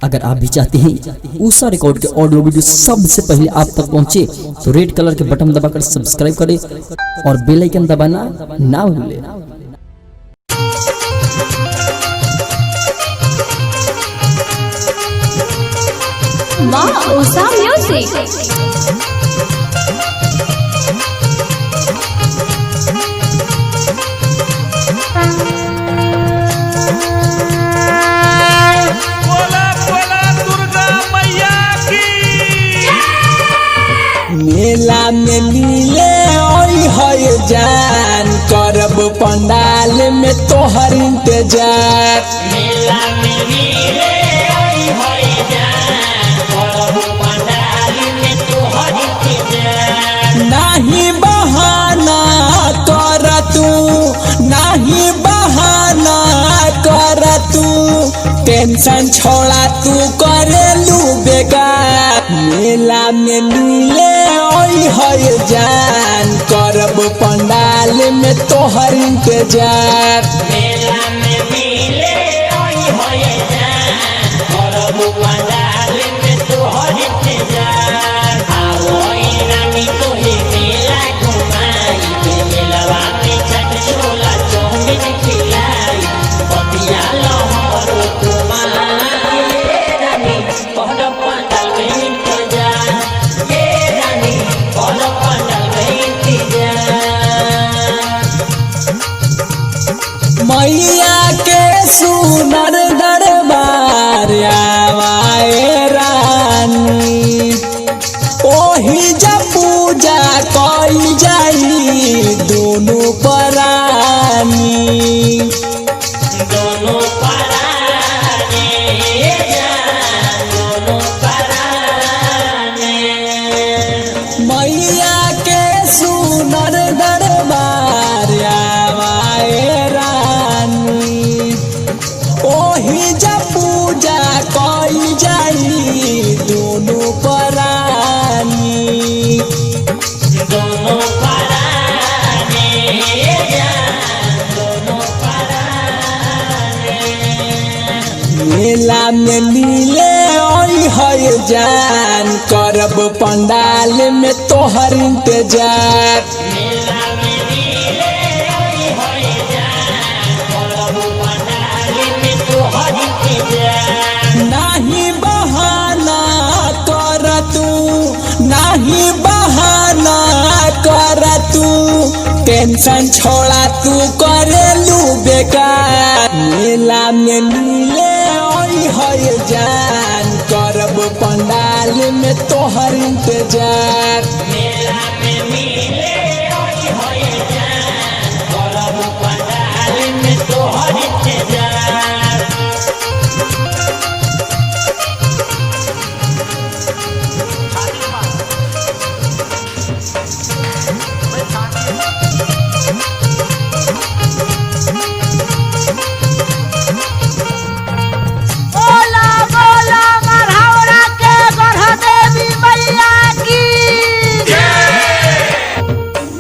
अगर आप भी चाहते हैं उषा रिकॉर्ड के ऑडियो वीडियो सबसे पहले आप तक पहुंचे तो रेड कलर के बटन दबाकर सब्सक्राइब करें और बेल आइकन दबाना ना भूलें। माँ उषा म्यूजिक। मेला में मिले है जान करब पंडाल में तोहर इंतजार। मेला में मिले है जान करब पंडाल में तोहर इंतजार। नहीं बहाना कर तू, नहीं बहाना कर तू, टेंशन छोड़ा तू करेलू बेकार। मेला में मिले है जान करब पंडाल में तोहर इंतजार। मेला में मिले है जान करब पंडाल में तोहर इंतजार। आओ रानी तोहे मेला घुमाई के मेलवा में चट छोला चौमिन खिलाई पतिया लहरो तुम्हारे रानी करब पंडाल में इंतजार। ये रानी करब पंडाल में इंतजार। मैया के सुनर दरबार आवाए रानी, ओही जब पूजा कई जाई दोनों परानी। दोनों पराने जान दोनों पराने। मैया के सुनर दरबार आवाए रानी, ओही जब पूजा कई जाई दोनों परानी। दोनों पराने जान दोनों पराने। मेला में मिले है जान करब पंडाल में तोहर इंतजार। मेला में मिले है जान करब पंडाल में तोहर इंतजार। नहीं बहाना कर तू, नहीं बहाना कर तू, टेंशन छोड़ा तू करेलू बेकार। मेला में मिले है जान करब पंडाल में तोहर इंतजार। मेला में मिले है जान करब पंडाल में तोहर इंतजार। बोला बोला मरहौरा के गढ़ देवी मैया की।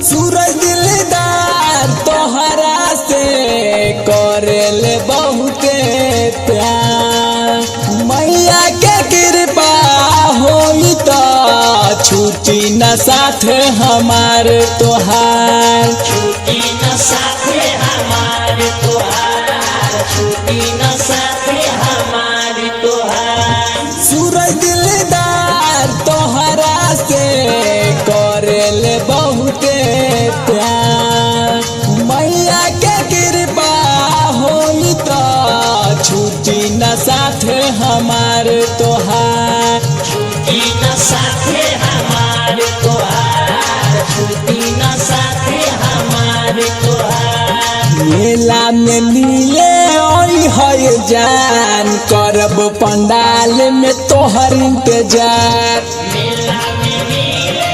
सूरज दिलदार तोहरा से करेल बहुते प्यार। मैया के कृपा होई तो छूटी न साथ हमार तोहार। छुट्टी न साथे हमारे तोहार छुट्टी न साथे हमारे तोहार। सूरज दिलदार तोहरा से करेल बहुते प्यार। मैया के कृपा होई तो छूटी न साथ हमार तोहार। छुट्टी न साथे हमारे तोहार छुट्टी न साथे हमारे तोहार। मेला में मिले है जान करब पंडाल में तोहर इंतजार। मेला में मिले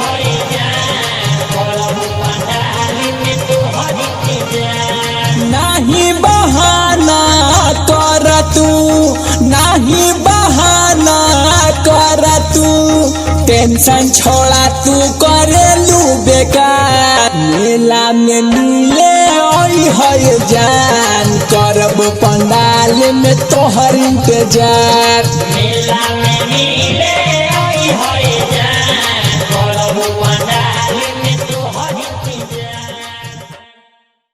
है जान करब पंडाल में तोहर इंतजार। नहीं बहाना कर तू, नहीं बहाना कर तू, टेंशन छोड़ा तू करेलू बेकार। मेला में मिले आई है जान करब पंडाल में तोहर इंतजार मेला में मिले आई है जान करब पंडाल